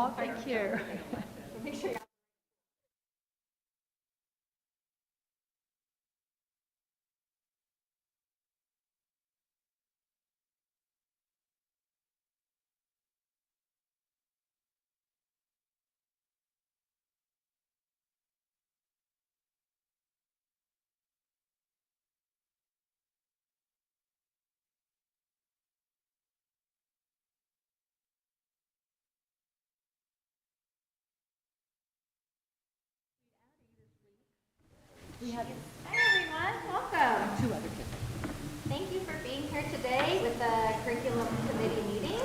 Oh, thank you. Make sure Hi everyone, welcome. Two other kids. Thank you for being here today with the curriculum committee meeting.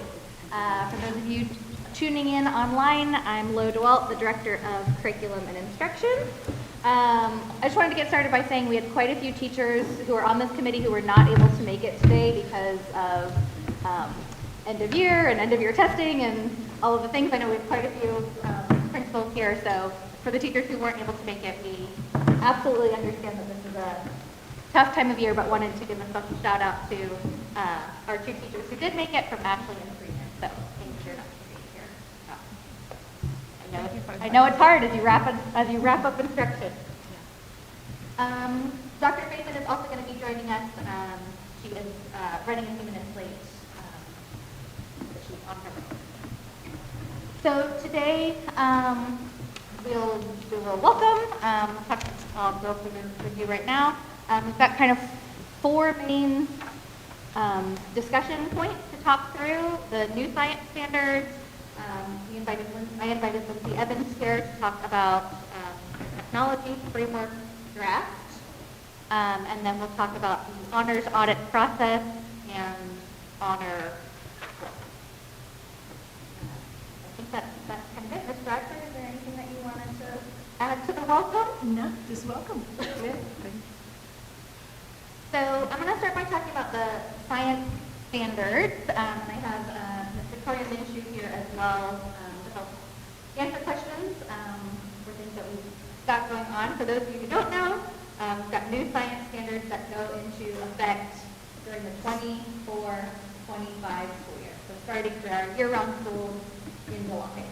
For those of you tuning in online, I'm Lo DeWalt, the director of curriculum and instruction. I just wanted to get started by saying we had quite a few teachers who are on this committee who were not able to make it today because of end of year and end of year testing and all of the things. I know we have quite a few principals here, so for the teachers who weren't able to make it, we absolutely understand that this is a tough time of year, but wanted to give a special shout out to our two teachers who did make it, from Ashley and Freeman. So thank you for being here. I know it's hard as you wrap up instruction. Dr. Freeman is also going to be joining us. She is running a few minutes late. But she's on her way. So today we'll do a welcome. I'll go through the review right now. We've got kind of four main discussion points to talk through. The new science standards. I invited Lindsay Evans here to talk about technology framework draft. And then we'll talk about the honors audit process and honor. I think that's kind of it. Ms. Bradford, is there anything that you wanted to add to the welcome? No, just welcome. So I'm going to start by talking about the science standards, and I have Ms. Victoria Minshew here as well to help answer questions for things that we've got going on. For those of you who don't know, we've got new science standards that go into effect during the 24-25 school year, so starting for our year-round schools in July.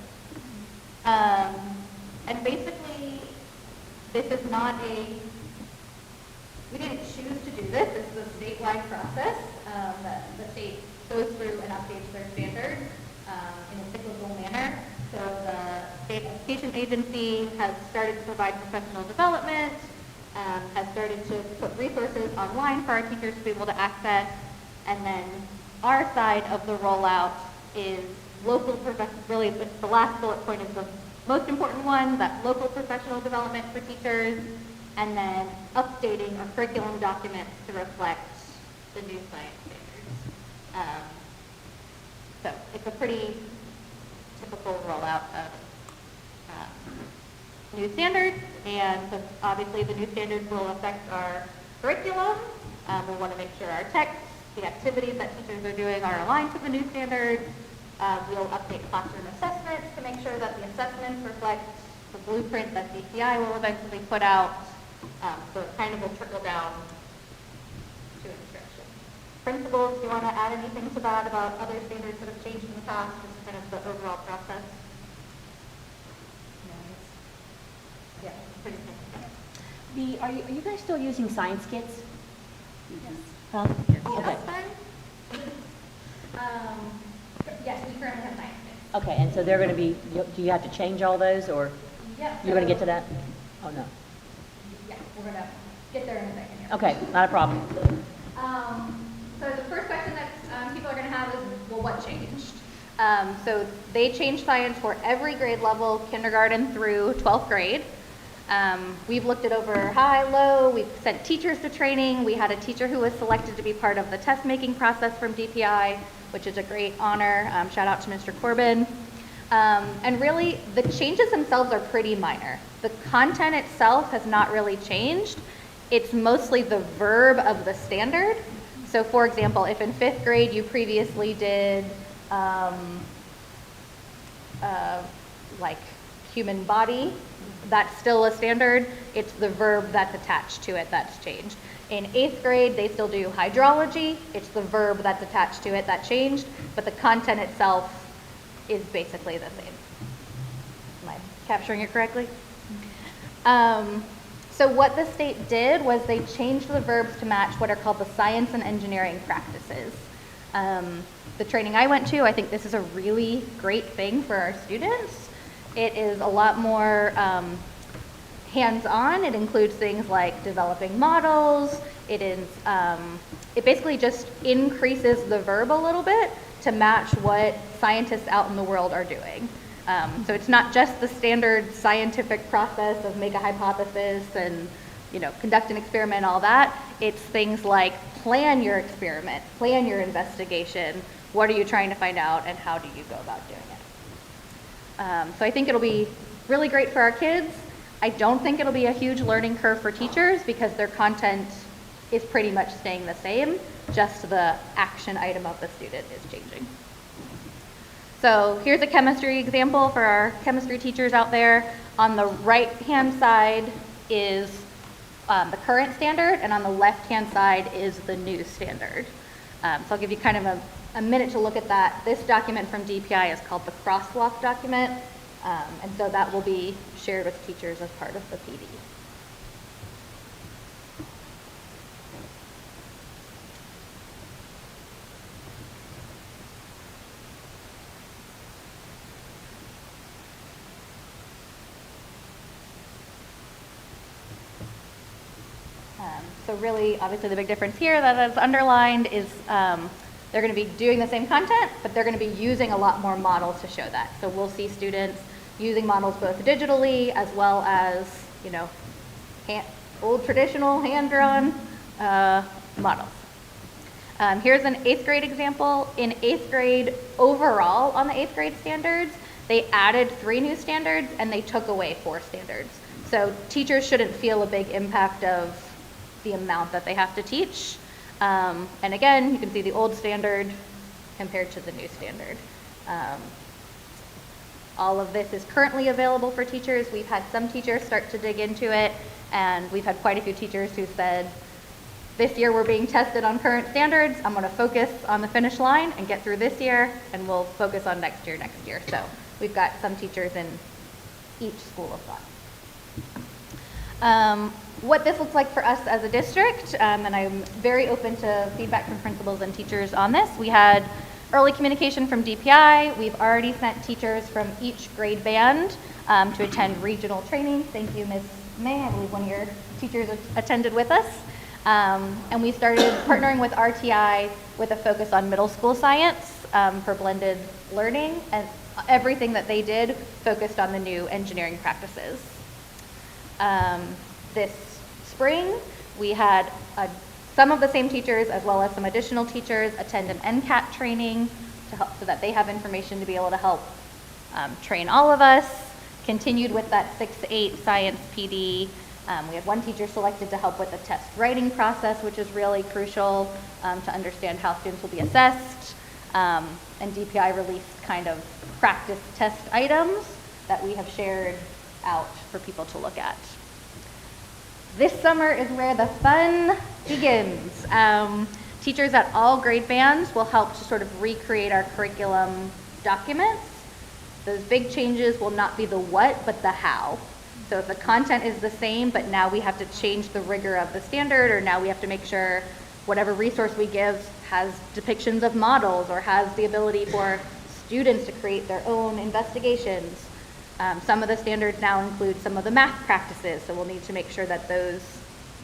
And basically, this is not we didn't choose to do this. This is a statewide process. The state goes through and updates their standards in a cyclical manner. So the state education agency has started to provide professional development, has started to put resources online for our teachers to be able to access, and then our side of the rollout is local professional. Really, the last bullet point is the most important one, that local professional development for teachers, and then updating our curriculum documents to reflect the new science standards. So it's a pretty typical rollout of new standards, and so obviously the new standards will affect our curriculum. We'll want to make sure our texts, the activities that teachers are doing are aligned to the new standards. We'll update classroom assessments to make sure that the assessments reflect the blueprint that DPI will eventually put out. So it kind of will trickle down to instruction. Principals, do you want to add anything to that about other standards that have changed in the past, just kind of the overall process? Yeah, pretty simple. Are you guys still using science kits? Yes. Huh? Yeah, Okay. that's fine. Yes, we currently have science kits. Okay, and so they're going to be, do you have to change all those, or Yep. you're going to get to that? Oh, no. Yeah, we're going to get there in a second here. Okay, not a problem. So the first question that people are going to have is, well, what changed? So they changed science for every grade level, kindergarten through 12th grade. We've looked at over high, low, we've sent teachers to training. We had a teacher who was selected to be part of the test making process from DPI, which is a great honor. Shout out to Mr. Corbin. And really, the changes themselves are pretty minor. The content itself has not really changed. It's mostly the verb of the standard. So for example, if in 5th grade you previously did like human body, that's still a standard. It's the verb that's attached to it that's changed. In 8th grade, they still do hydrology. It's the verb that's attached to it that changed, but the content itself is basically the same. capturing it correctly? So what the state did was they changed the verbs to match what are called the science and engineering practices. The training I went to, I think this is a really great thing for our students. It is a lot more hands-on. It includes things like developing models. It basically just increases the verb a little bit to match what scientists out in the world are doing. So it's not just the standard scientific process of make a hypothesis and, conduct an experiment, all that. It's things like plan your experiment, plan your investigation. What are you trying to find out, and how do you go about doing it? So I think it'll be really great for our kids. I don't think it'll be a huge learning curve for teachers because their content is pretty much staying the same, just the action item of the student is changing. So here's a chemistry example for our chemistry teachers out there. On the right-hand side is the current standard, and on the left-hand side is the new standard. So I'll give you kind of a minute to look at that. This document from DPI is called the crosswalk document, and so that will be shared with teachers as part of the PD. So really, obviously the big difference here that is underlined is they're going to be doing the same content, but they're going to be using a lot more models to show that. So we'll see students using models both digitally as well as, old traditional hand-drawn models. Here's an 8th grade example. In 8th grade, overall on the 8th grade standards, they added 3 new standards and they took away 4 standards. So teachers shouldn't feel a big impact of the amount that they have to teach. And again, you can see the old standard compared to the new standard. All of this is currently available for teachers. We've had some teachers start to dig into it, and we've had quite a few teachers who said, this year we're being tested on current standards. I'm going to focus on the finish line and get through this year, and we'll focus on next year. So we've got some teachers in each school of thought. What this looks like for us as a district, and I'm very open to feedback from principals and teachers on this. We had early communication from DPI. We've already sent teachers from each grade band to attend regional training. Thank you, Ms. May. I believe one of your teachers attended with us. And we started partnering with RTI with a focus on middle school science for blended learning, and everything that they did focused on the new engineering practices. This spring, we had some of the same teachers as well as some additional teachers attend an NCAT training to help, so that they have information to be able to help train all of us. Continued with that 6-8 science PD. We had one teacher selected to help with the test writing process, which is really crucial to understand how students will be assessed. And DPI released kind of practice test items that we have shared out for people to look at. This summer is where the fun begins. Teachers at all grade bands will help to sort of recreate our curriculum documents. Those big changes will not be the what, but the how. So if the content is the same, but now we have to change the rigor of the standard, or now we have to make sure whatever resource we give has depictions of models or has the ability for students to create their own investigations. Some of the standards now include some of the math practices, so we'll need to make sure that those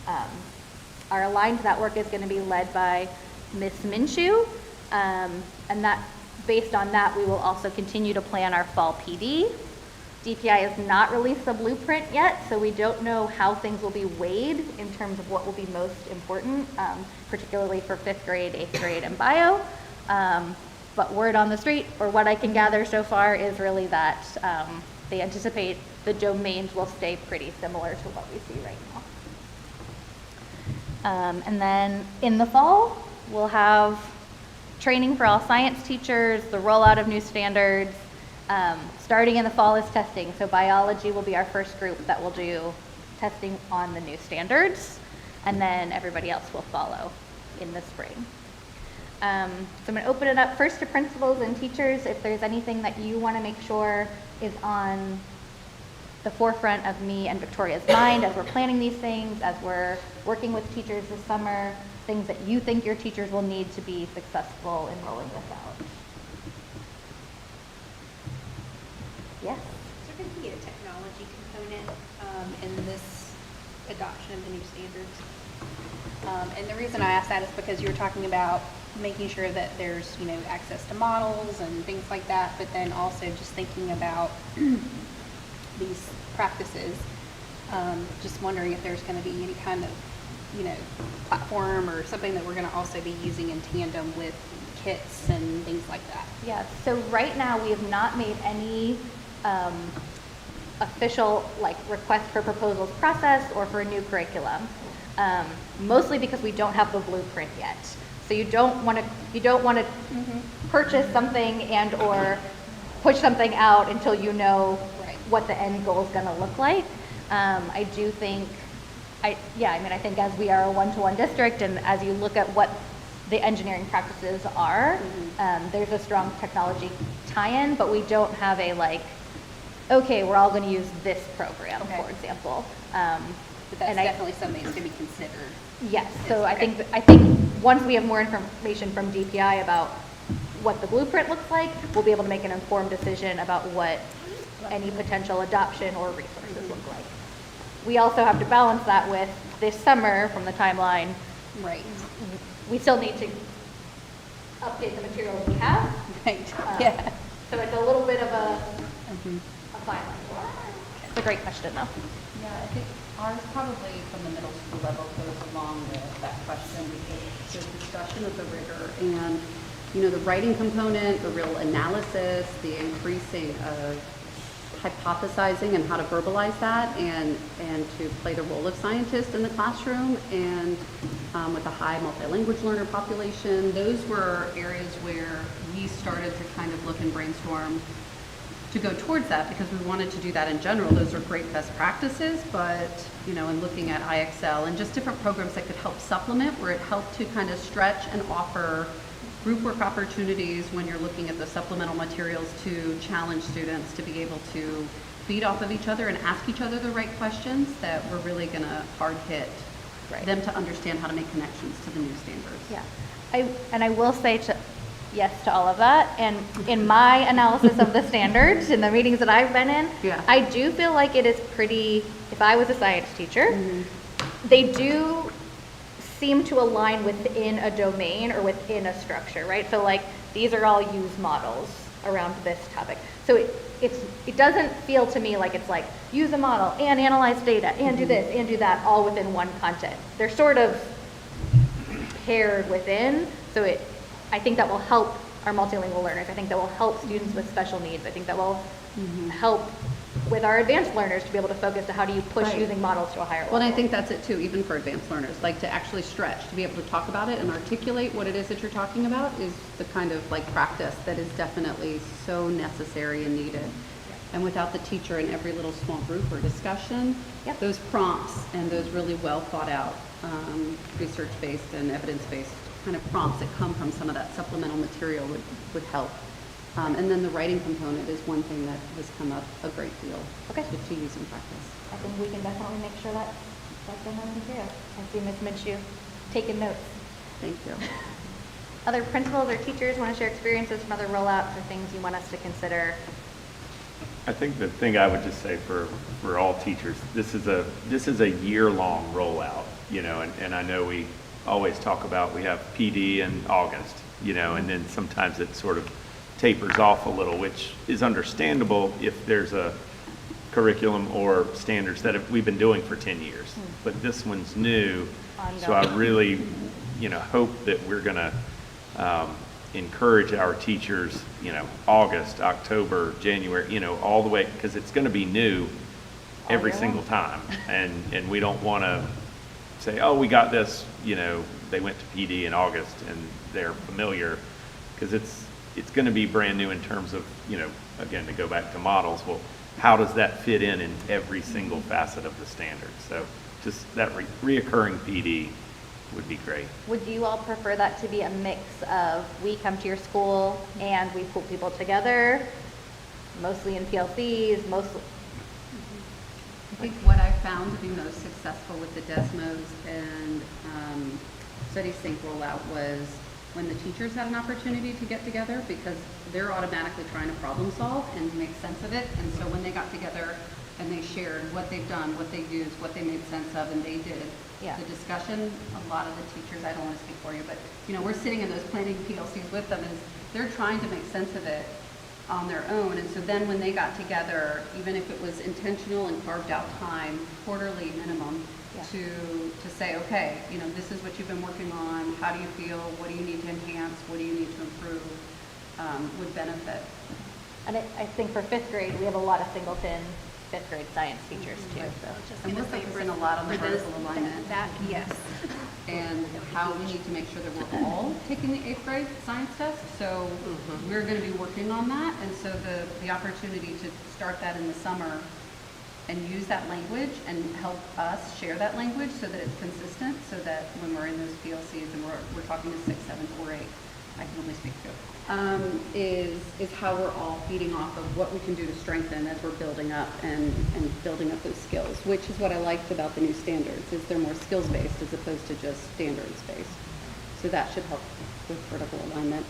are aligned. That work is going to be led by Ms. Minshew, and that, based on that, we will also continue to plan our fall PD. DPI has not released the blueprint yet, so we don't know how things will be weighed in terms of what will be most important, particularly for 5th grade, 8th grade, and bio. But word on the street, or what I can gather so far, is really that they anticipate the domains will stay pretty similar to what we see right now. And then in the fall, we'll have training for all science teachers, the rollout of new standards. Starting in the fall is testing, so biology will be our first group that will do testing on the new standards, and then everybody else will follow in the spring. So I'm going to open it up first to principals and teachers if there's anything that you want to make sure is on the forefront of me and Victoria's mind as we're planning these things, as we're working with teachers this summer, things that you think your teachers will need to be successful in rolling this out. Yes? Is there going to be a technology component in this adoption of the new standards? And the reason I ask that is because you were talking about making sure that there's, access to models and things like that, but then also just thinking about these practices. Just wondering if there's going to be any kind of, platform or something that we're going to also be using in tandem with kits and things like that. Yeah, so right now we have not made any official request for proposals process or for a new curriculum, mostly because we don't have the blueprint yet. So you don't want to purchase something and or push something out until you know what the end goal is going to look like. I do think, I think as we are a one-to-one district and as you look at what the engineering practices are, there's a strong technology tie-in, but we don't have a okay, we're all going to use this program, for example. But that's definitely something that's going to be considered. Yes, so I think once we have more information from DPI about what the blueprint looks like, we'll be able to make an informed decision about what any potential adoption or resources look like. We also have to balance that with this summer from the timeline. Right. We still need to update the materials we have. Right. Yeah. So it's a little bit of a fine line. It's a great question, though. Yeah, I think ours probably from the middle school level goes along with that question because there's discussion of the rigor and, the writing component, the real analysis, the increasing of hypothesizing and how to verbalize that and to play the role of scientist in the classroom and with a high multilingual learner population. Those were areas where we started to kind of look and brainstorm to go towards that because we wanted to do that in general. Those are great best practices, but, in looking at IXL and just different programs that could help supplement where it helped to kind of stretch and offer group work opportunities when you're looking at the supplemental materials to challenge students to be able to feed off of each other and ask each other the right questions that were really going to hard hit them to understand how to make connections to the new standards. Yeah, I will say yes to all of that. And in my analysis of the standards in the meetings that I've been in, I do feel like it is pretty, if I was a science teacher, they do seem to align within a domain or within a structure, right? So these are all used models around this topic. So it doesn't feel to me like it's use a model and analyze data and do this and do that all within one content. They're sort of paired within. So I think that will help our multilingual learners. I think that will help students with special needs. I think that will help with our advanced learners to be able to focus to how do you push using models to a higher level. Well, and I think that's it too, even for advanced learners, to actually stretch, to be able to talk about it and articulate what it is that you're talking about is the kind of practice that is definitely so necessary and needed. And without the teacher in every little small group or discussion, those prompts and those really well thought out research-based and evidence-based kind of prompts that come from some of that supplemental material would help. And then the writing component is one thing that has come up a great deal to use in practice. I think we can definitely make sure that's in our material. I see Ms. Minshew taking notes. Thank you. Other principals or teachers want to share experiences from other rollouts or things you want us to consider? I think the thing I would just say for all teachers, this is a year-long rollout, and I know we always talk about we have PD in August, and then sometimes it sort of tapers off a little, which is understandable if there's a curriculum or standards that we've been doing for 10 years. But this one's new, so I really, hope that we're going to encourage our teachers, August, October, January, all the way, because it's going to be new every single time. And we don't want to say, oh, we got this, they went to PD in August and they're familiar, because it's going to be brand new in terms of, again, to go back to models, well, how does that fit in every single facet of the standard? So just that reoccurring PD would be great. Would you all prefer that to be a mix of we come to your school and we pull people together, mostly in PLCs, mostly? I think what I found to be most successful with the Desmos and Study Sync rollout was when the teachers had an opportunity to get together, because they're automatically trying to problem solve and make sense of it. And so when they got together and they shared what they've done, what they used, what they made sense of, and they did Yeah. the discussion, a lot of the teachers, I don't want to speak for you, but we're sitting in those planning PLCs with them, and they're trying to make sense of it on their own. And so then when they got together, even if it was intentional and carved out time, quarterly minimum, Yeah. to say, okay, this is what you've been working on, how do you feel, what do you need to enhance, what do you need to improve, would benefit. And I think for fifth grade, we have a lot of singleton fifth grade science teachers too, so. And we're focusing a lot on the For those- vertical alignment. That, yes. And how we need to make sure that we're all taking the eighth grade science test. So we're going to be working on that. And so the opportunity to start that in the summer and use that language and help us share that language so that it's consistent, so that when we're in those PLCs and we're talking to 6th, 7th, or 8th, I can only speak to, is how we're all feeding off of what we can do to strengthen as we're building up and building up those skills, which is what I liked about the new standards, is they're more skills-based as opposed to just standards-based. So that should help with vertical alignment.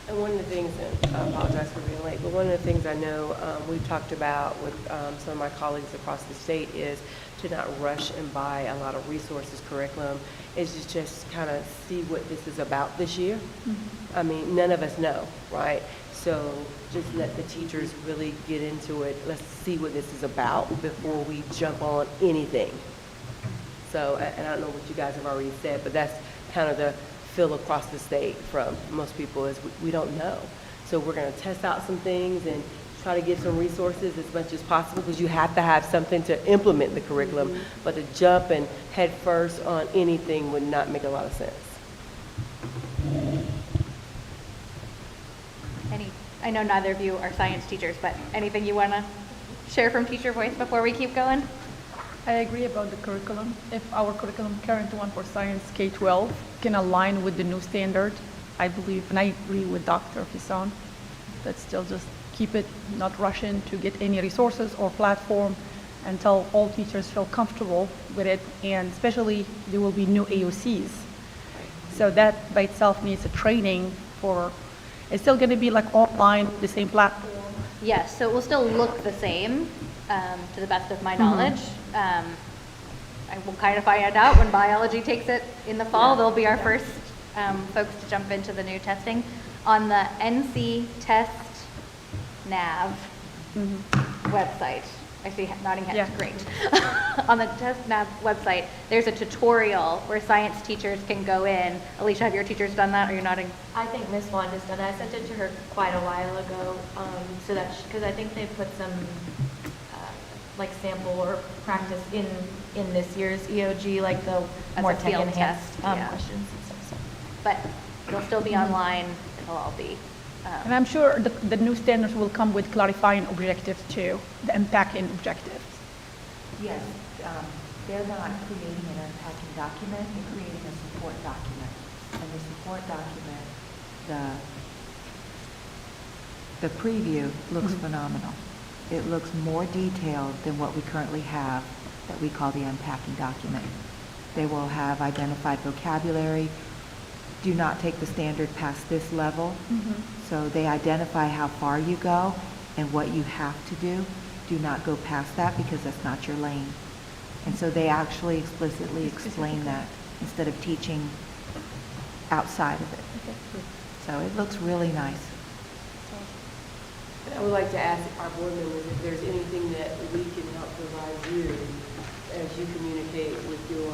And one of the things, and I apologize for being late, but one of the things I know we've talked about with some of my colleagues across the state is to not rush and buy a lot of resources, curriculum, is to just kind of see what this is about this year. I mean, none of us know, right? So just let the teachers really get into it. Let's see what this is about before we jump on anything. So, and I don't know what you guys have already said, but that's kind of the feel across the state from most people is we don't know. So we're going to test out some things and try to get some resources as much as possible, because you have to have something to implement the curriculum. But to jump and head first on anything would not make a lot of sense. I know neither of you are science teachers, but anything you want to share from teacher voice before we keep going? I agree about the curriculum. If our curriculum, current one for science K-12, can align with the new standard, I believe, and I agree with Dr. Fisson, that still just keep it, not rush in to get any resources or platform until all teachers feel comfortable with it, and especially there will be new AOCs. So that by itself needs a training for, it's still going to be like online, the same platform. Yes, so it will still look the same, to the best of my knowledge. I will kind of find out when biology takes it in the fall. They'll be our first folks to jump into the new testing. On the NC Test Nav website, I see nodding heads, Yeah. great. On the Test Nav website, there's a tutorial where science teachers can go in. Alicia, have your teachers done that, or you're nodding? I think Miss Wanda's done that. I sent it to her quite a while ago, so that, because I think they put some, like sample or practice in this year's EOG, like the As more a field tech-enhanced test, yeah. questions and stuff. So. But it'll still be online, it'll all be. And I'm sure the new standards will come with clarifying objectives too, the impacting objectives. Yes, they're not creating an unpacking document, they're creating a support document. And the support document, the preview looks phenomenal. It looks more detailed than what we currently have that we call the unpacking document. They will have identified vocabulary, do not take the standard past this level. So they identify how far you go and what you have to do. Do not go past that because that's not your lane. And so they actually explicitly explain that instead of teaching outside of it. So it looks really nice. I would like to ask our board members if there's anything that we can help provide you as you communicate with your,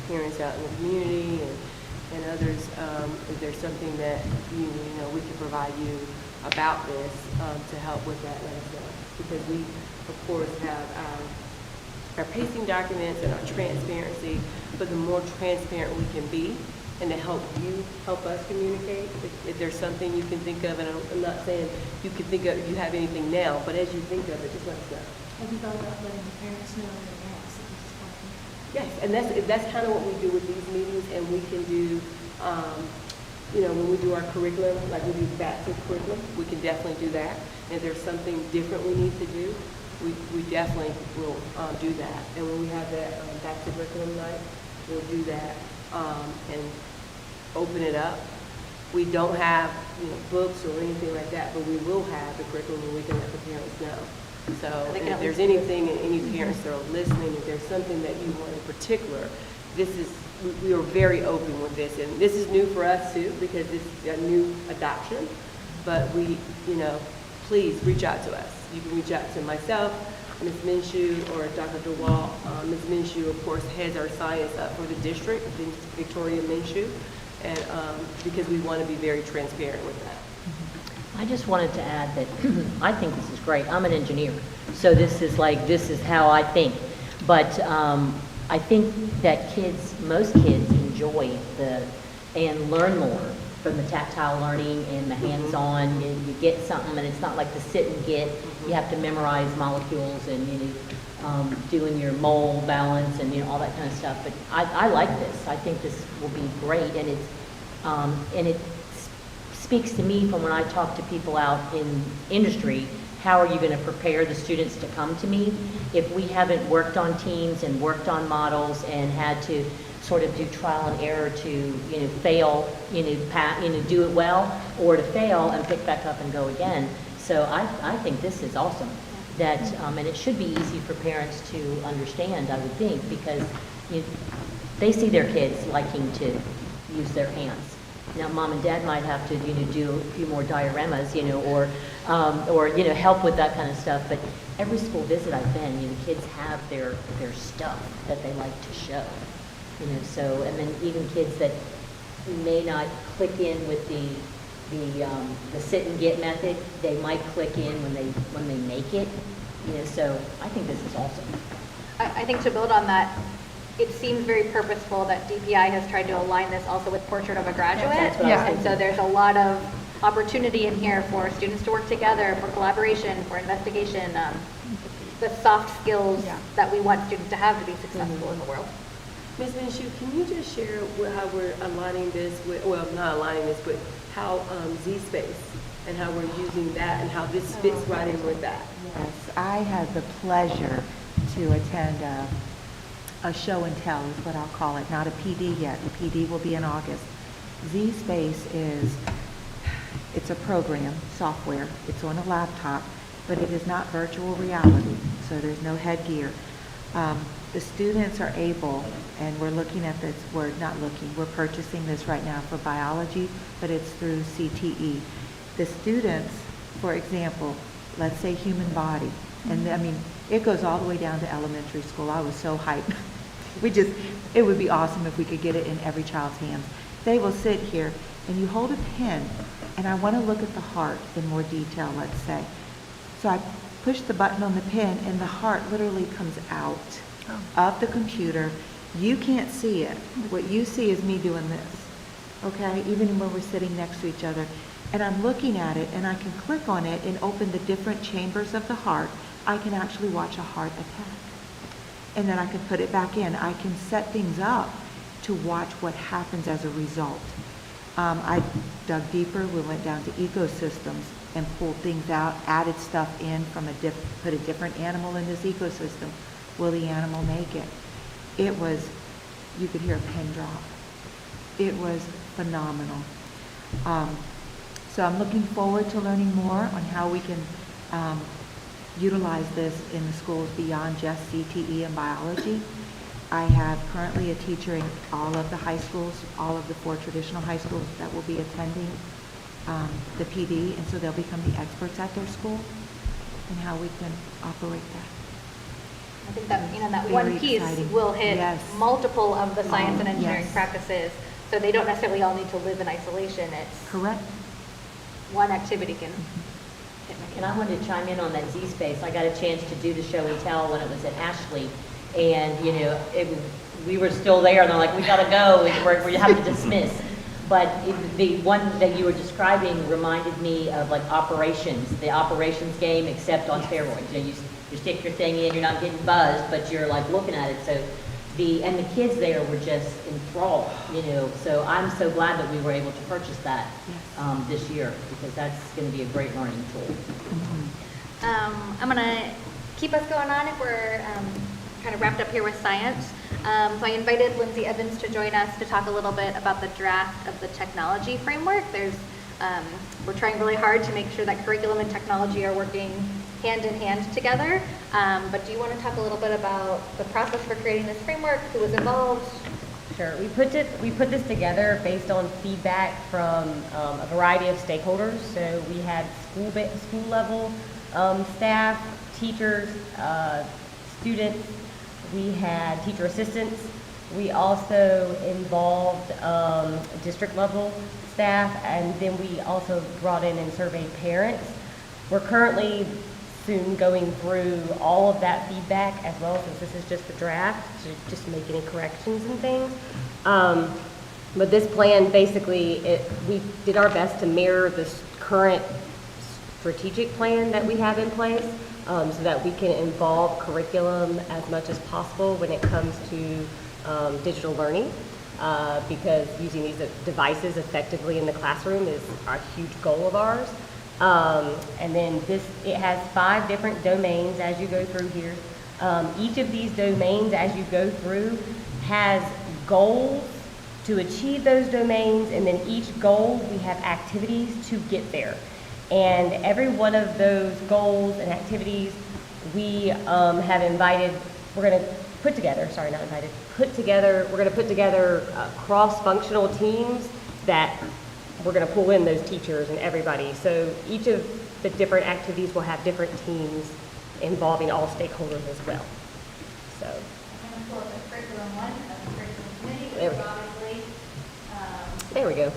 parents out in the community and others. If there's something that we can provide you about this to help with that, let us know. Because we, of course, have our pacing documents and our transparency, but the more transparent we can be and to help us communicate, if there's something you can think of, and I'm not saying you can think of, you have anything now, but as you think of it, just let us know. Have you thought about letting the parents know in advance that this is happening? Yes, and that's kind of what we do with these meetings, and we can do, when we do our curriculum, like we do back to curriculum, we can definitely do that. And if there's something different we need to do, we definitely will do that. And when we have that back to curriculum night, we'll do that and open it up. We don't have, books or anything like that, but we will have the curriculum and we can let the parents know. So They can and if at there's least- anything, and any parents that are listening, if there's something that you want in particular, we are very open with this. And this is new for us too, because this is a new adoption. But we, please reach out to us. You can reach out to myself, Ms. Minshew, or Dr. DeWalt. Ms. Minshew, of course, heads our science up for the district, Victoria Minshew, and because we want to be very transparent with that. I just wanted to add that I think this is great. I'm an engineer, so this is how I think. But I think that most kids enjoy and learn more from the tactile learning and the hands-on. You get something, and it's not like the sit and get. You have to memorize molecules and doing your mole balance and all that kind of stuff. But I like this. I think this will be great, and it speaks to me from when I talk to people out in industry. How are you going to prepare the students to come to me if we haven't worked on teams and worked on models and had to sort of do trial and error to fail, do it well, or to fail and pick back up and go again. So I think this is awesome. That and it should be easy for parents to understand, I would think, because they see their kids liking to use their hands. Now, mom and dad might have to, do a few more dioramas, or help with that kind of stuff. But every school visit I've been, kids have their stuff that they like to show, So, and then even kids that may not click in with the sit and get method, they might click in when they make it, So I think this is awesome. I think to build on that, it seems very purposeful that DPI has tried to align this also with Portrait of a Graduate. That's what I was And so there's a lot of opportunity in here for students to work together, for collaboration, for investigation, the soft skills Yeah. that we want students to have to be successful in the world. Ms. Minshew, can you just share how we're aligning this with, well, not aligning this, but how Z-Space and how we're using that and how this fits right in with that? Yes, I had the pleasure to attend a show and tell is what I'll call it, not a PD yet. The PD will be in August. Z-Space it's a program, software. It's on a laptop, but it is not virtual reality, so there's no headgear. The students are able, and we're looking at this, we're purchasing this right now for biology, but it's through CTE. The students, for example, let's say human body, and it goes all the way down to elementary school. I was so hyped. It would be awesome if we could get it in every child's hands. They will sit here, and you hold a pen, and I want to look at the heart in more detail, let's say. So I push the button on the pen, and the heart literally comes out of the computer. You can't see it. What you see is me doing this, okay? Even when we're sitting next to each other. And I'm looking at it, and I can click on it and open the different chambers of the heart. I can actually watch a heart attack. And then I can put it back in. I can set things up to watch what happens as a result. I dug deeper. We went down to ecosystems and pulled things out, added stuff in from put a different animal in this ecosystem. Will the animal make it? It was, you could hear a pin drop. It was phenomenal. So I'm looking forward to learning more on how we can utilize this in the schools beyond just CTE and biology. I have currently a teacher in all of the high schools, all of the 4 traditional high schools that will be attending the PD, and so they'll become the experts at their school and how we can operate that. I think that, that Very one piece exciting. will hit Yes. multiple of the science and engineering Yes. practices, so they don't necessarily all need to live in isolation. It's Correct? one activity can hit many. And I wanted to chime in on that Z-Space. I got a chance to do the show and tell when it was at Ashley, and we were still there, and they're like, "We gotta go. We have to dismiss." But the one that you were describing reminded me of like operations, the operations game, except on steroids. You stick your thing in, you're not getting buzzed, but you're like looking at it. So the kids there were just enthralled, So I'm so glad that we were able to purchase that this year, because that's going to be a great learning tool. I'm going to keep us going on, we're kind of wrapped up here with science. So I invited Lindsay Evans to join us to talk a little bit about the draft of the technology framework. We're trying really hard to make sure that curriculum and technology are working hand in hand together. But do you want to talk a little bit about the process for creating this framework, who was involved? Sure. We put this together based on feedback from a variety of stakeholders. So we had school level staff, teachers, students. We had teacher assistants. We also involved district level staff, and then we also brought in and surveyed parents. We're currently soon going through all of that feedback as well, since this is just the draft, to just make any corrections and things. But this plan, basically, we did our best to mirror this current strategic plan that we have in place, so that we can involve curriculum as much as possible when it comes to digital learning, because using these devices effectively in the classroom is a huge goal of ours. And then it has 5 different domains as you go through here. Each of these domains as you go through has goals to achieve those domains, and then each goal we have activities to get there. And every one of those goals and activities we have invited, we're going to put together cross-functional teams that we're going to pull in those teachers and everybody. So each of the different activities will have different teams involving all stakeholders as well. So. I'm going to pull up the curriculum one, the curriculum committee, There we which go. obviously, There we go.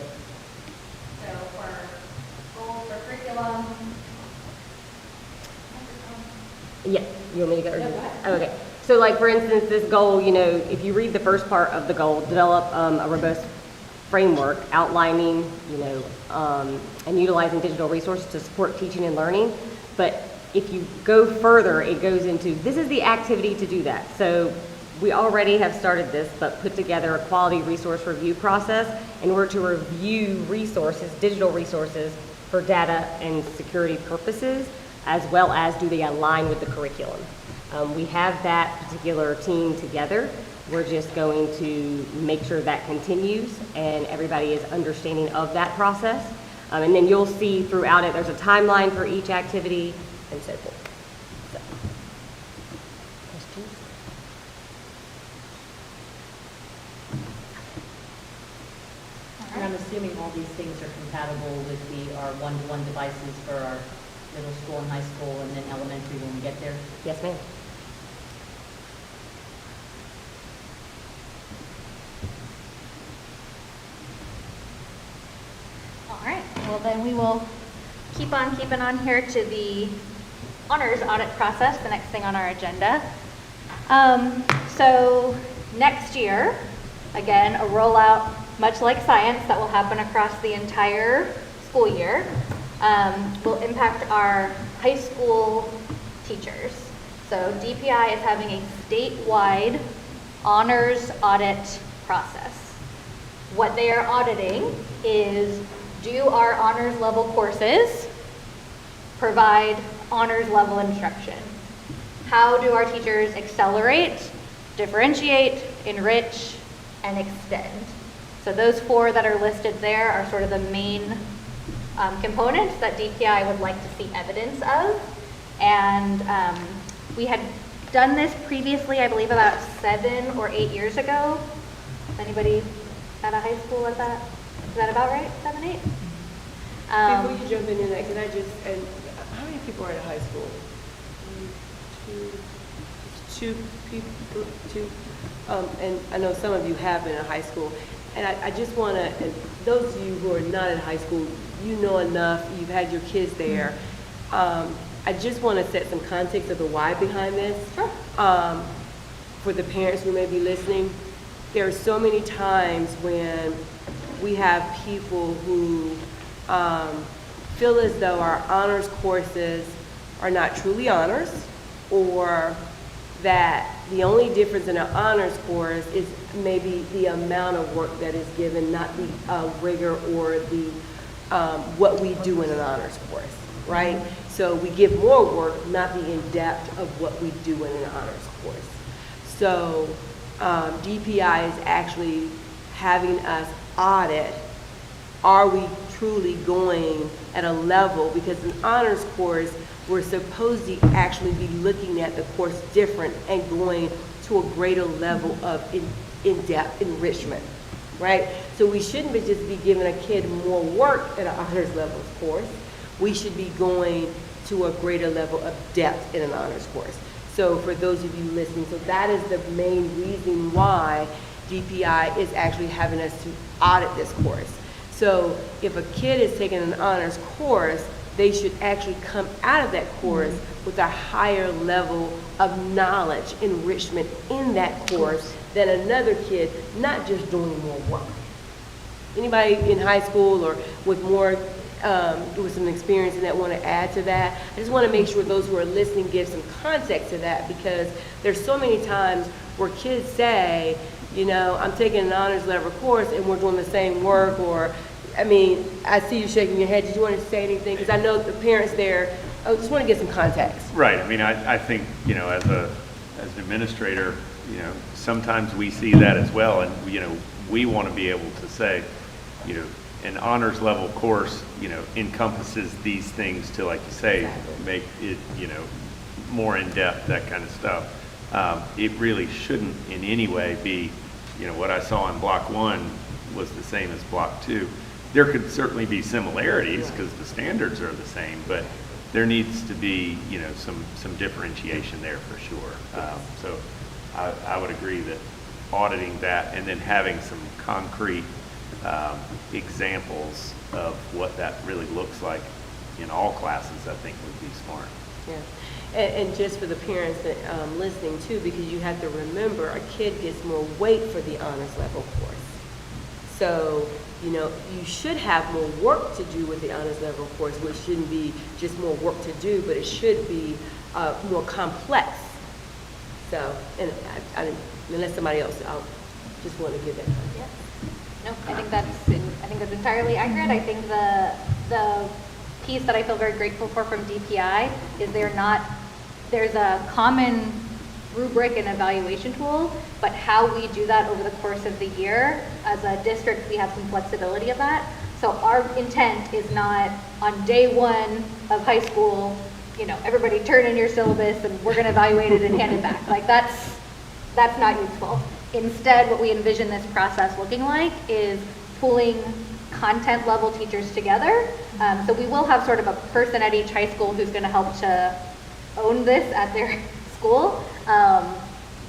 so for goals for curriculum. Yeah, you want me to go? No, go ahead. Oh, okay. So like, for instance, this goal, if you read the first part of the goal, develop a robust framework outlining, and utilizing digital resources to support teaching and learning. But if you go further, it goes into, this is the activity to do that. So we already have started this, but put together a quality resource review process in order to review resources, digital resources, for data and security purposes, as well as do they align with the curriculum. We have that particular team together. We're just going to make sure that continues and everybody is understanding of that process. And then you'll see throughout it, there's a timeline for each activity and so forth. So, questions? And I'm assuming all these things are compatible with our one-to-one devices for our middle school and high school, and then elementary when we get there? Yes, ma'am. All right, well then we will keep on keeping on here to the honors audit process, the next thing on our agenda. So next year, again, a rollout much like science that will happen across the entire school year, will impact our high school teachers. So DPI is having a statewide honors audit process. What they are auditing is, do our honors level courses provide honors level instruction? How do our teachers accelerate, differentiate, enrich, and extend? So those 4 that are listed there are sort of the main components that DPI would like to see evidence of. And we had done this previously, I believe about 7 or 8 years ago. Anybody at a high school at that? Is that about right? 7, 8? Before you jump into that, can I and how many people are in high school? 2 people, 2. And I know some of you have been in high school. And I just want to, and those of you who are not in high school, you know enough, you've had your kids there. I just want to set some context of the why behind this. Sure. For the parents who may be listening, there are so many times when we have people who feel as though our honors courses are not truly honors, or that the only difference in an honors course is maybe the amount of work that is given, not the rigor or the what we do in an honors course. right? So we give more work, not the in-depth of what we do in an honors course. So DPI is actually having us audit, are we truly going at a level, because in honors course, we're supposed to actually be looking at the course different and going to a greater level of in-depth enrichment, right? So we shouldn't just be giving a kid more work at an honors level course. We should be going to a greater level of depth in an honors course. So for those of you listening, so that is the main reason why DPI is actually having us to audit this course. So if a kid is taking an honors course, they should actually come out of that course with a higher level of knowledge, enrichment in that course than another kid, not just doing more work. Anybody in high school or with more, with some experience in that want to add to that? I just want to make sure those who are listening give some context to that, because there's so many times where kids say, you know, I'm taking an honors level course and we're doing the same work, or, I mean, I see you shaking your head. Did you want to say anything? Because I know the parents there, I just want to get some context. Right. I mean, I think, you know, as an administrator, you know, sometimes we see that as well. And, you know, we want to be able to say, you know, an honors level course, you know, encompasses these things to, like you say, make it, you know, more in depth, that kind of stuff. It really shouldn't in any way be, you know, what I saw in block 1 was the same as block 2. There could certainly be similarities because the standards are the same, but there needs to be, you know, some differentiation there for sure. So I would agree that auditing that and then having some concrete examples of what that really looks like in all classes, I think would be smart. Yeah. And just for the parents that listening too, because you have to remember a kid gets more weight for the honors level course. So, you know, you should have more work to do with the honors level course, which shouldn't be just more work to do, but it should be more complex. So, and unless somebody else, I'll just want to give that. Yeah. No, I think that's entirely accurate. I think the piece that I feel very grateful for from DPI is there's a common rubric and evaluation tool, but how we do that over the course of the year, as a district, we have some flexibility of that. So our intent is not on day 1 of high school, you know, everybody turn in your syllabus and we're going to evaluate it and hand it back. Like that's not useful. Instead, what we envision this process looking like is pulling content level teachers together. So we will have sort of a person at each high school who's going to help to own this at their school.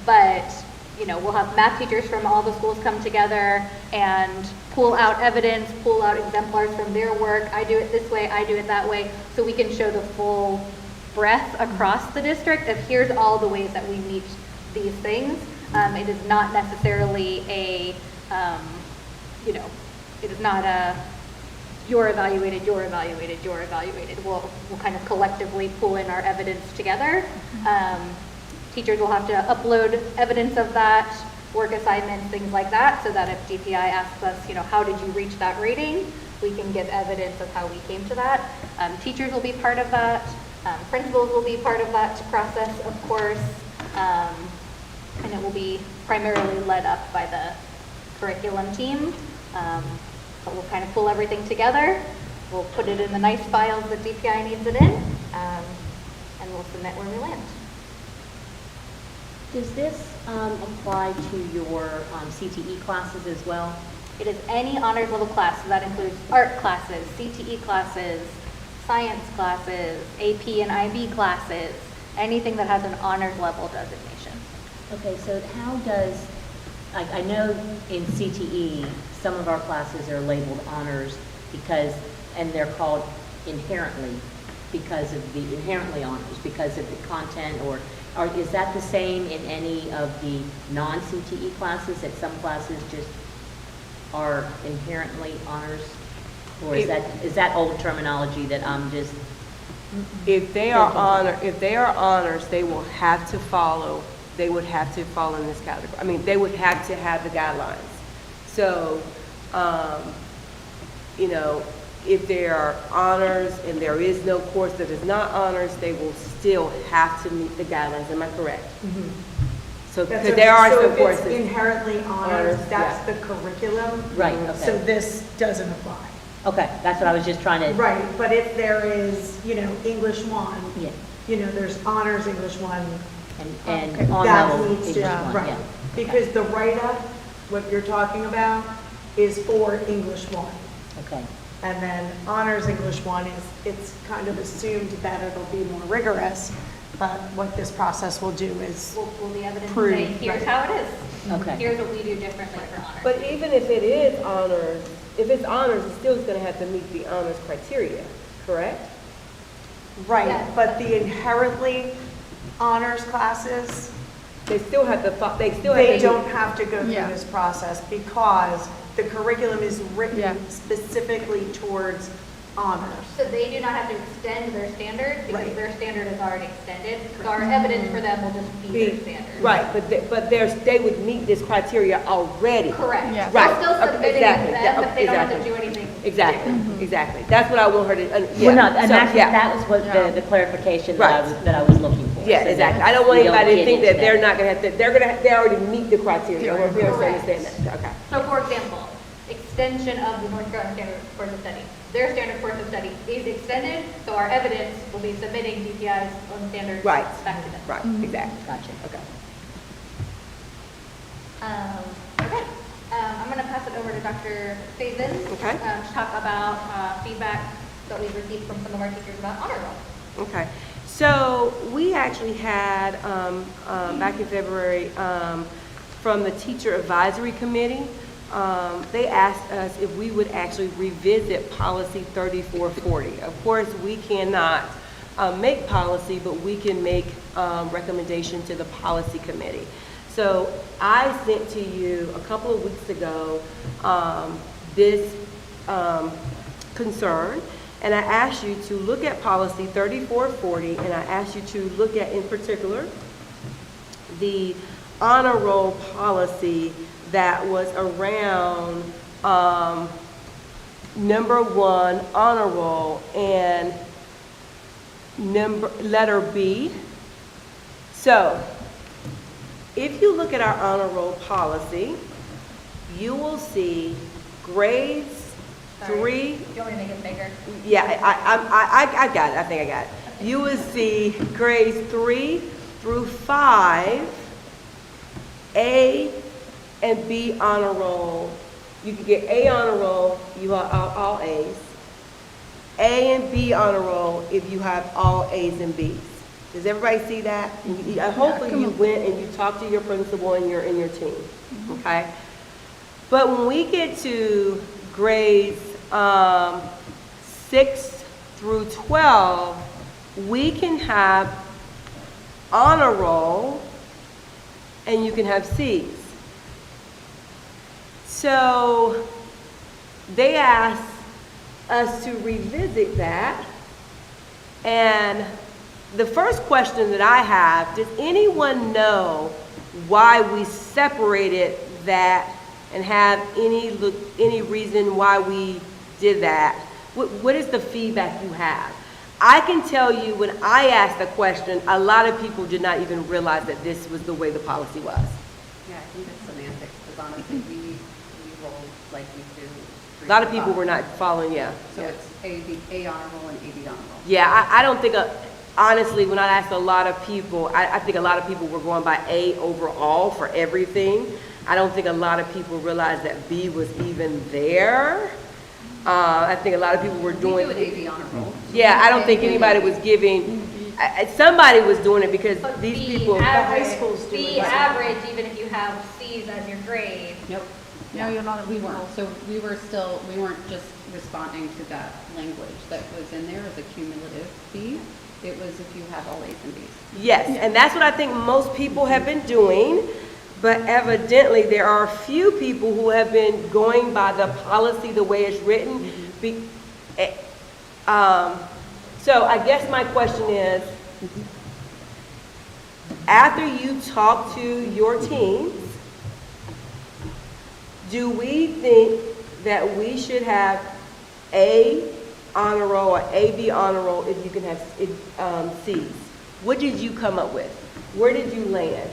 But, you know, we'll have math teachers from all the schools come together and pull out evidence, pull out exemplars from their work. I do it this way, I do it that way, so we can show the full breadth across the district of here's all the ways that we meet these things. It is not necessarily a, you know, it is not a you're evaluated, you're evaluated, you're evaluated. We'll kind of collectively pull in our evidence together. Teachers will have to upload evidence of that, work assignments, things like that, so that if DPI asks us, you know, how did you reach that rating, we can give evidence of how we came to that. Teachers will be part of that. Principals will be part of that process, of course. And it will be primarily led up by the curriculum team. But we'll kind of pull everything together. We'll put it in the nice files that DPI needs it in, and we'll submit where we land. Does this apply to your CTE classes as well? It is any honors level class, so that includes art classes, CTE classes, science classes, AP and IB classes, anything that has an honors level designation. Okay, so how does, I know in CTE, some of our classes are labeled honors because, and they're called inherently because of the, inherently honors because of the content, or is that the same in any of the non-CTE classes, that some classes just are inherently honors? Or is that old terminology that I'm just... If they are honors, they will have to follow, they would have to fall in this category. I mean, they would have to have the guidelines. So, you know, if there are honors and there is no course that is not honors, they will still have to meet the guidelines. Am I correct? So, because there are some So if courses. it's inherently honors, Honors, that's yeah. the curriculum. Right, So okay. this doesn't apply. Okay, that's what I was just trying to. Right, but if there is, English 1, Yeah. There's honors English 1. And Okay. on That level needs to, English one, right. yeah. Because the write-up, what you're talking about, is for English 1. Okay, And then honors English 1 it's kind of assumed that it'll be more rigorous, but what this process will do is, Will the evidence Prove, say, here's right. how it is? okay. Here's what we do differently for honors. But even if it is honors, if it's honors, it's still going to have to meet the honors criteria, correct? right, Yes. but the inherently honors classes, They still have to, they still have to. they don't have to go through Yeah. this process because the curriculum is Yeah. written specifically towards honors. So they do not have to extend their standard because Right. their standard is already extended. So our evidence for them will just be their standard. Right, but they would meet this criteria already. Correct. Yeah. Right, They're still okay, submitting exactly, them, yeah, but they don't have to exactly. do anything. Exactly, different. exactly. That's what I want her to, yeah. Well, no, and So, actually, yeah. that was what Yeah. the clarification Right. that I was looking for. Yeah, so that exactly. I don't want we don't anybody to get think into that they're not gonna have to, they already meet the criteria. I want people to Correct. understand that, okay. So for example, extension of the North Carolina Standard Course of Study. Their standard course of study is extended, so our evidence will be submitting DPI's own standards Right. back to them. Right, exactly. Gotcha. Okay. Okay, I'm going to pass it over to Dr. Faison. Okay. To talk about feedback that we've received from some of our teachers about honor roll. Okay, so we actually had, back in February, from the Teacher Advisory Committee, they asked us if we would actually revisit Policy 3440. Of course, we cannot make policy, but we can make recommendation to the Policy Committee. So I sent to you a couple of weeks ago this concern, and I asked you to look at Policy 3440, and I asked you to look at, in particular, the honor roll policy that was around number 1, honor roll, and letter B. So, if you look at our honor roll policy, you will see grades Sorry. 3. Do you want me to make it bigger? Yeah, I got it. I think I got it. You will see grades 3 through 5, A and B honor roll. You can get A honor roll, you have all A's. A and B honor roll if you have all A's and B's. Does everybody see that? Hopefully you went and you talked to your principal and your team, okay? But when we get to grades 6 through 12, we can have honor roll and you can have C's. So they asked us to revisit that. And the first question that I have, does anyone know why we separated that and have any reason why we did that? What is the feedback you have? I can tell you when I asked the question, a lot of people did not even realize that this was the way the policy was. Yeah, I think it's semantics, because honestly, we roll like we do. A lot of people were not following, yeah. So it's A honor roll and AB honor roll. Yeah, I don't think, honestly, when I asked a lot of people, I think a lot of people were going by A overall for everything. I don't think a lot of people realized that B was even there. I think a lot of people were doing. We do an AB honor roll. Yeah, I don't think anybody was giving, somebody was doing it because But these B people. average, high schools do B it. average, even if you have C's as your grade. Nope. No, you're not. We weren't. So we weren't just responding to that language that was in there as a cumulative B. It was if you have all A's and B's. Yes, and that's what I think most people have been doing, but evidently there are a few people who have been going by the policy the way it's written. So I guess my question is, after you talk to your teams, do we think that we should have A honor roll or AB honor roll if you can have Cs. What did you come up with? Where did you land?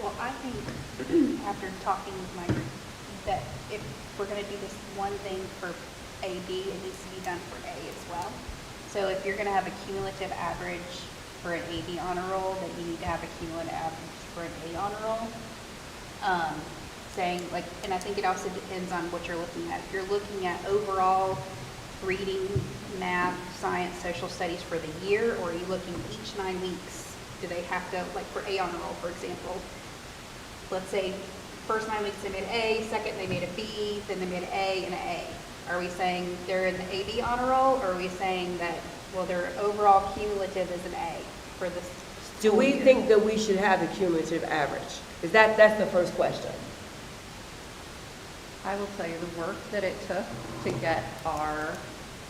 Well, I think after talking with my group, that if we're gonna do this one thing for AB, it needs to be done for A as well. So if you're gonna have a cumulative average for an AB honor roll, then you need to have a cumulative average for an A honor roll. Saying like, and I think it also depends on what you're looking at. If you're looking at overall reading, math, science, social studies for the year, or are you looking each 9 weeks? Do they have to, like for A honor roll, for example, let's say first 9 weeks they made A, second they made a B, then they made an A and an A. Are we saying they're in the AB honor roll, or are we saying that, well, their overall cumulative is an A for this? Do we think that we should have a cumulative average? Is that's the first question. I will tell you the work that it took to get our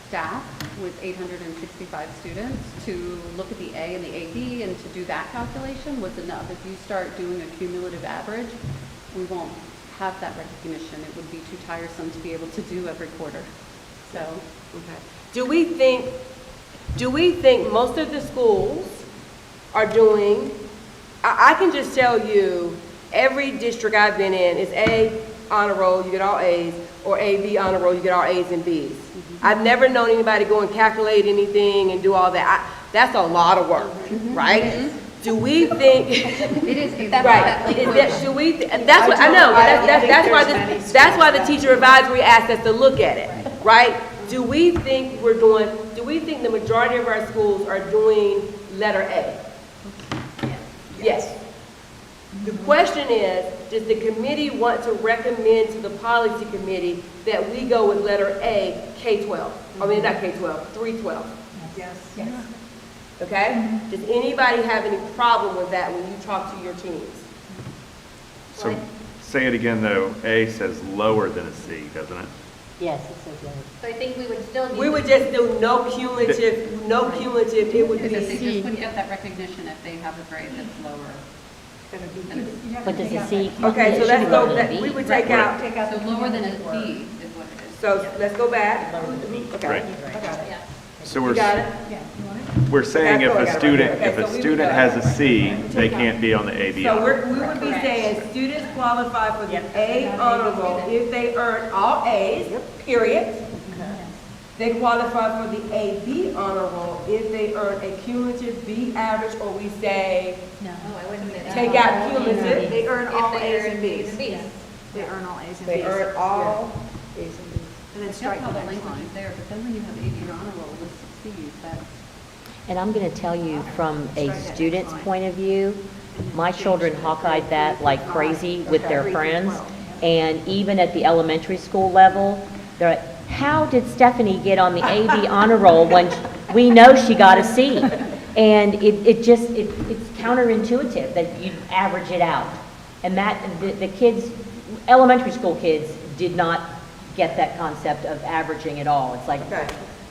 staff with 865 students to look at the A and the AB and to do that calculation was enough. If you start doing a cumulative average, we won't have that recognition. It would be too tiresome to be able to do every quarter. So, Okay. Do we think most of the schools are doing, I can just tell you, every district I've been in is A honor roll, you get all A's, or AB honor roll, you get all A's and B's. I've never known anybody go and calculate anything and do all that. That's a lot of work, right? Do we think? it is a Right. Do we? That's what I know. That's why the teacher advisory asked us to look at it, right? Do we think do we think the majority of our schools are doing letter A? Yes. The question is, does the committee want to recommend to the policy committee that we go with letter A, K-12? I mean, not K-12, 3-12. Yes. Okay? Does anybody have any problem with that when you talk to your teams? So say it again though, A says lower than a C, doesn't it? Yes, it says low. So I think we would still need. We would just do no cumulative, it would Because be. they just wouldn't get that recognition if they have a grade that's lower. But does the C? Okay, so it should let's be go, lower than a B. we would take out, So lower than a B is what it is. so let's go back. Okay. Right. Yeah. So You got it? we're saying if I a got it student, right here. if Okay, a so we student would has go. a C, they can't be on the AB So honor. we would be saying students qualify for the A honor roll if they earn all A's, period. They qualify for the AB honor roll if they earn a cumulative B average, or we say, No, I wouldn't say that. take out cumulative. They earn all If they A's earn and B's B's. and B's. They earn all A's and B's. They earn all A's and B's. And then That's strike how the the next language line. is there, but then when you have AB honor roll with C's, that's. And I'm going to tell you, from a student's point of view, my children hawk-eyed that like crazy with their friends. And even at the elementary school level, they're like, how did Stephanie get on the AB honor roll when we know she got a C? And it's counterintuitive that you average it out. And that, the kids, elementary school kids did not get that concept of averaging at all. It's like, Okay.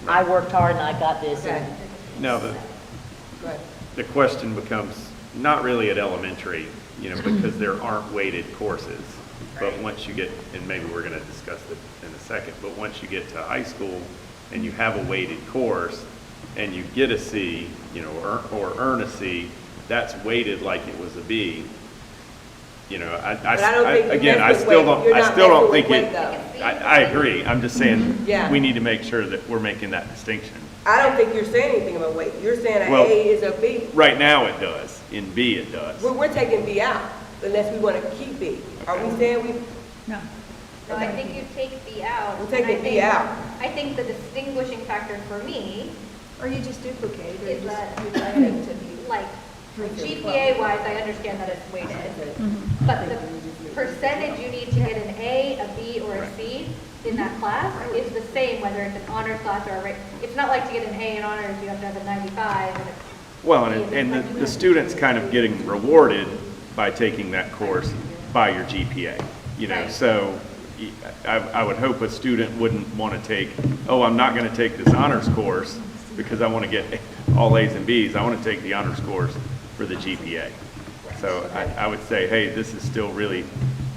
I worked hard and I got this. Okay. And No, Go ahead. the question becomes not really at elementary, because there aren't weighted courses. But once you get, and maybe we're going to discuss it in a second, but once you get to high school and you have a weighted course and you get a C, or earn a C, that's weighted like it was a B. But I don't think you Again, mess with weight. You're not don't messing think with weight, it, I agree. I'm just saying, Yeah. we need to make sure that we're making that distinction. I don't think you're saying anything about weight. You're saying an Well- A is a B. Right now it does, in B it does. We're taking B out unless we want to keep B. Are we saying we? No. No, I think you take B out. We're taking and I B think- out. I think the distinguishing factor for me Or you just duplicate, or is just that, rewrite it to be. like, GPA wise, I understand that it's weighted. But the percentage you need to get an A, a B, or a C in that class is the same whether it's an honors class or it's not like to get an A in honors, you have to have a 95 and it's. Well, and the student's kind of getting rewarded by taking that course by your GPA, Right. so I would hope a student wouldn't want to take, oh, I'm not going to take this honors course because I want to get all A's and B's. I want to take the honors course for the GPA. So I would say, hey, this is still really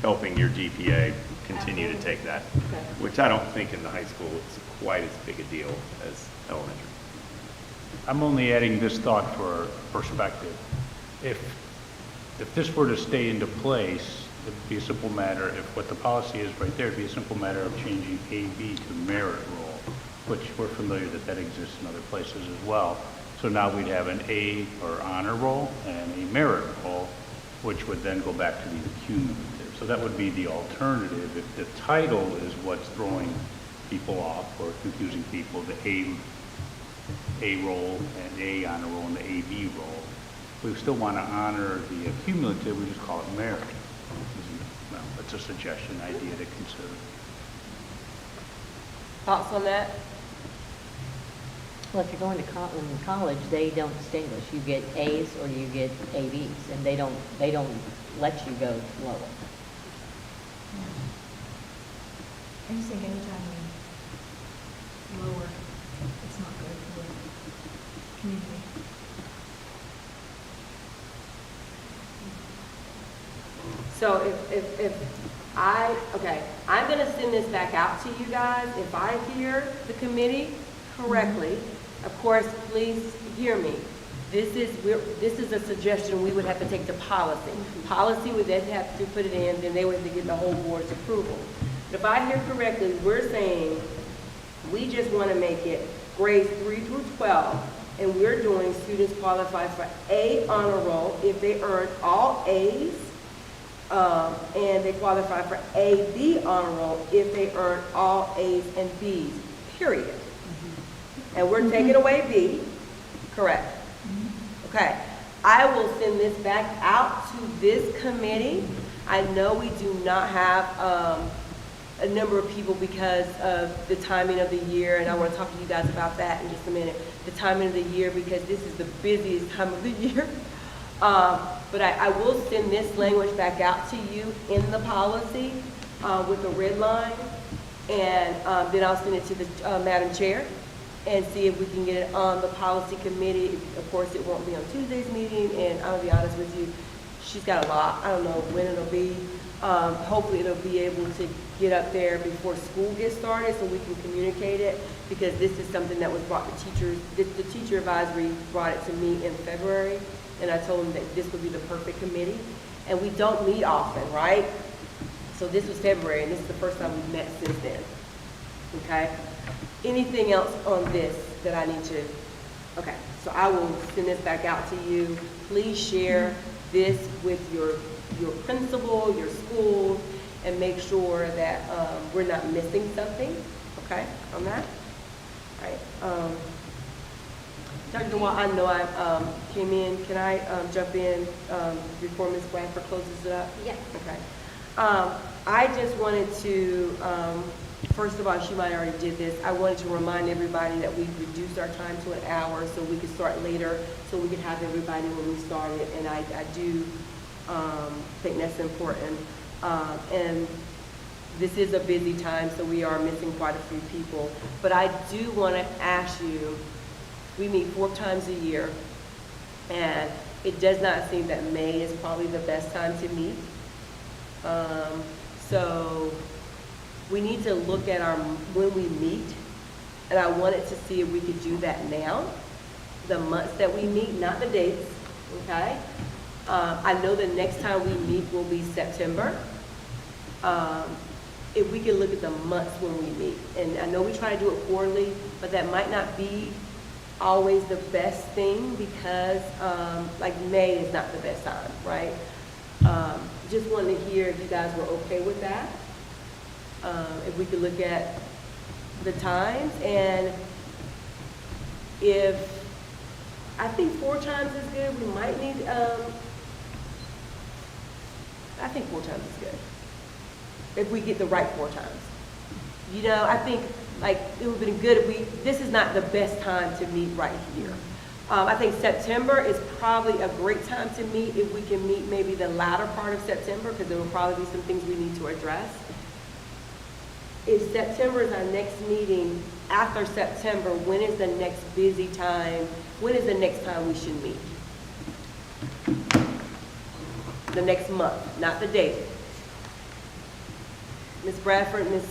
helping your GPA continue to take that, Okay. which I don't think in the high school it's quite as big a deal as elementary. I'm only adding this thought for perspective. If this were to stay into place, it'd be a simple matter, if what the policy is right there, it'd be a simple matter of changing AB to merit roll, which we're familiar that exists in other places as well. So now we'd have an A or honor roll and a merit roll, which would then go back to the accumulative. So that would be the alternative. If the title is what's throwing people off or confusing people, the A roll and A honor roll and the AB roll, we still want to honor the accumulative, we just call it merit. Well, that's a suggestion, idea to consider. Thoughts on that? Well, if you're going to college, they don't distinguish. You get A's or you get ABs, and they don't let you go lower. I just think anytime we lower, it's not good for the community. So okay, I'm gonna send this back out to you guys. If I hear the committee correctly, of course, please hear me. This is a suggestion we would have to take to policy. Policy would then have to put it in, then they would have to get the whole board's approval. But if I hear correctly, we're saying we just want to make it grades 3 through 12, and we're doing students qualify for A honor roll if they earn all A's, and they qualify for AB honor roll if they earn all A's and B's, period. And we're taking away B, correct? Okay, I will send this back out to this committee. I know we do not have a number of people because of the timing of the year, and I want to talk to you guys about that in just a minute. The timing of the year, because this is the busiest time of the year. But I will send this language back out to you in the policy with the red line, and then I'll send it to the Madam Chair and see if we can get it on the policy committee. Of course, it won't be on Tuesday's meeting, and I'll be honest with you, she's got a lot. I don't know when it'll be. Hopefully it'll be able to get up there before school gets started so we can communicate it, because this is something that was brought to teachers. The teacher advisory brought it to me in February, and I told them that this would be the perfect committee. And we don't meet often, right? So this was February, and this is the first time we've met since then. Okay? Anything else on this that I need to? Okay, so I will send this back out to you. Please share this with your principal, your school, and make sure that we're not missing something, okay, on that. All right. Dr. DeWalt, I know I came in. Can I jump in before Ms. Bradford closes it up? Yes. Okay. I just wanted to, first of all, she might already did this, I wanted to remind everybody that we've reduced our time to an hour so we could start later, so we could have everybody when we started, and I do think that's important. And this is a busy time, so we are missing quite a few people. But I do want to ask you, we meet 4 times a year, and it does not seem that May is probably the best time to meet. So we need to look at when we meet, and I wanted to see if we could do that now, the months that we meet, not the dates, okay? I know the next time we meet will be September. If we can look at the months when we meet, and I know we try to do it quarterly, but that might not be always the best thing, because like May is not the best time, right? Just wanted to hear if you guys were okay with that. If we could look at the times, and if, I think 4 times is good, we might need, I think 4 times is good. If we get the right 4 times. You know, I think like it would have been good if this is not the best time to meet right here. I think September is probably a great time to meet if we can meet maybe the latter part of September, because there will probably be some things we need to address. If September is our next meeting, after September, when is the next busy time? When is the next time we should meet? The next month, not the date. Ms. Bradford, Ms.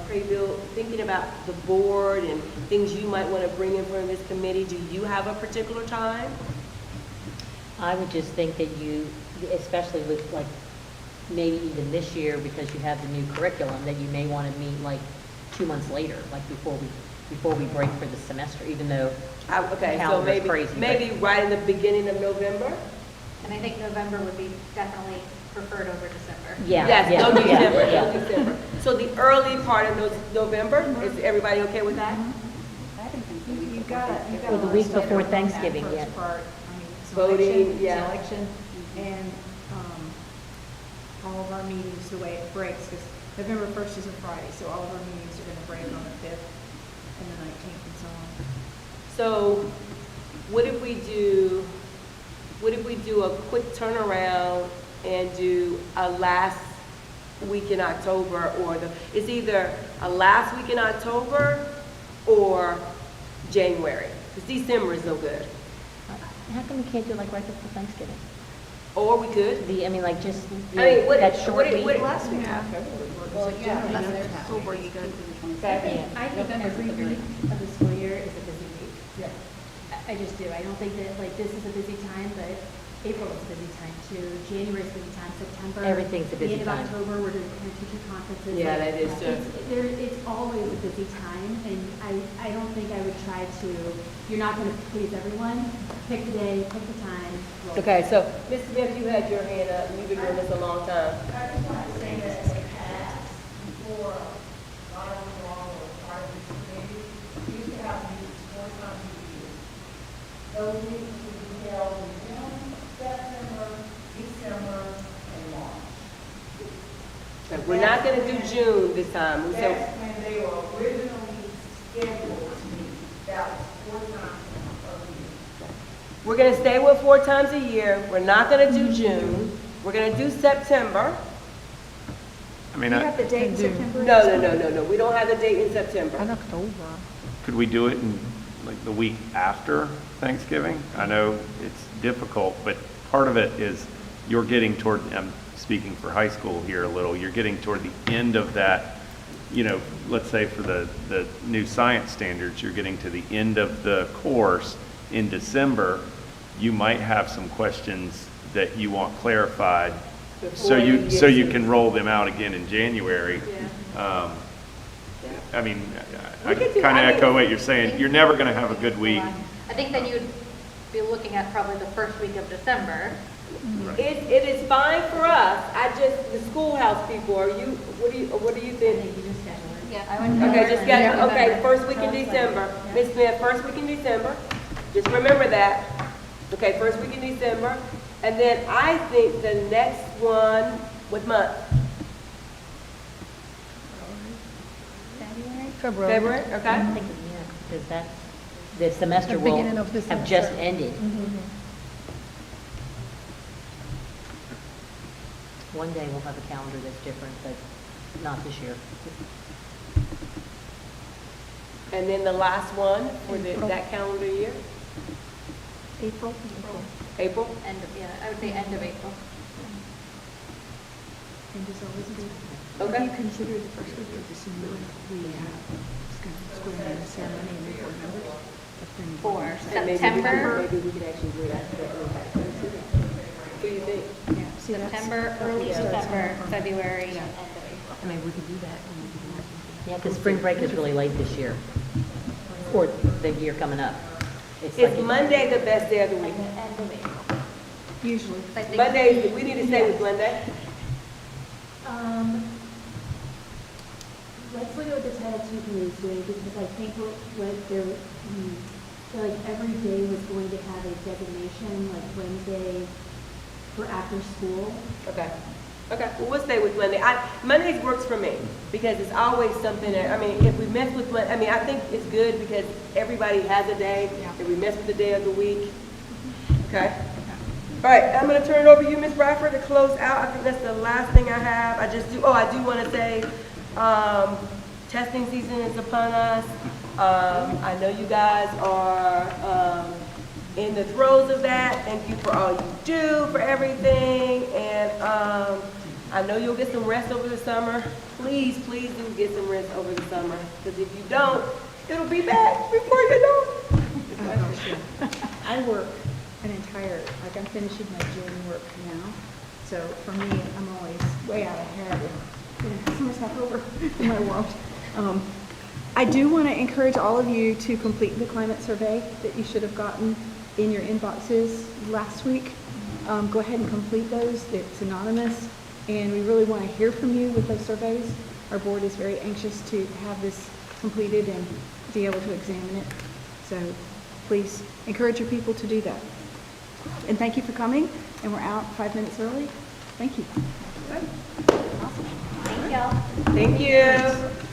Craybill, thinking about the board and things you might want to bring in front of this committee, do you have a particular time? I would just think that you, especially with like, maybe even this year, because you have the new curriculum, that you may want to meet like 2 months later, like before we break for the semester, even though Okay, so calendar's maybe, crazy, but- maybe right in the beginning of November? And I think November would be definitely preferred over December. Yeah, Yes, yeah, no yeah, December, yeah. no December. So the early part of November, is everybody okay with that? I can think the week You before gotta, Thanksgiving. Well, the week before Thanksgiving, First yeah. part, I mean, it's Voting, election, yeah. it's election, and, all of our meetings, the way it breaks, because November 1st is a Friday, so all of our meetings are gonna break on the 5th and the 19th and so on. So what if we do a quick turnaround and do a last week in October, or it's either a last week in October or January, because December is no good. How come we can't do it like right before Thanksgiving? Or we could. I mean, like just I mean, that short week? Last week, October would work. Well, yeah, Generally, unless that's they're how over it's good. I think every week of the school year is a busy week. Yeah. I just do. I don't think that, like, this is a busy time, but April is a busy time too. January's a busy time, September. Everything's a busy The time. end of October, we're doing parent-teacher conferences. Yeah, Like, that is true. It's always a busy time, and I don't think I would try to, you're not gonna please everyone. Pick the day, pick the time. roll. Okay, so Ms. Smith, you had your hand up, and you've been doing this a long time. I just want to say that in the past, before I was along or part of this committee, we used to have meetings 4 times a year. Those meetings would be held in June, September, December, and March. We're not gonna do June this time. We said, That's when they were originally scheduled to meet. That was 4 times a year. we're gonna stay with 4 times a year. We're not gonna do June. We're gonna do September. I mean, You have the date in September? No. We don't have the date in September. And October. could we do it in like the week after Thanksgiving? I know it's difficult, but part of it is you're getting toward, I'm speaking for high school here a little, you're getting toward the end of that, you know, let's say for the new science standards, you're getting to the end of the course in December. You might have some questions that you want clarified, so you can roll them out again in January. I mean, I We could do- kind I of mean- echo what you're saying. You're never going to have a good week. I think then you'd be looking at probably the first week of December. It is fine for us. The schoolhouse people, what do you I think? think you just schedule it. Yeah, I would. Okay, just get, Yeah. okay, first week in December. Ms. Smith, first week in December. Just remember that. Okay, first week in December. And then I think the next one, what month? February, I okay? think, yeah, because that's, the semester The will beginning of the have just semester. ended. One day we'll have a calendar that's different, but not this year. And then the last one for that calendar year? April? April? End of, yeah, I would say end of April. And it's always good. Okay. If you consider the first week of December, we have school name ceremony and new board members. But then For And September, maybe we could actually do that. What do you think? Yeah, see, that's- September, early December, February, end of April. I mean, we could do that. Yeah, because spring break is really late this year, or the year coming up. It's Is like- Monday the best day of the week? End of April. Usually. I think- Monday, we need to stay with Monday. Let's look at what the Title II committee is doing, because I think what they're, so like every day was going to have a designation, like Wednesday for after school. Okay. Okay, well, we'll stay with Monday. Mondays works for me, because it's always something that, I mean, if we mess with, I think it's good because everybody has a day, if we mess with the day of the week. Okay? All right, I'm gonna turn it over to you, Ms. Bradford, to close out. I think that's the last thing I have. I do wanna say, testing season is upon us. I know you guys are, in the throes of that. Thank you for all you do for everything. And I know you'll get some rest over the summer. Please, please do get some rest over the summer, because if you don't, it'll be back before you know it. I work an entire, like I'm finishing my June work now. So for me, I'm always way out ahead and, summer's half over in my world. I do want to encourage all of you to complete the climate survey that you should have gotten in your inboxes last week. Go ahead and complete those. It's anonymous, and we really want to hear from you with those surveys. Our board is very anxious to have this completed and be able to examine it. So please encourage your people to do that. And thank you for coming, and we're out 5 minutes early. Thank you. Thank y'all. Thank you.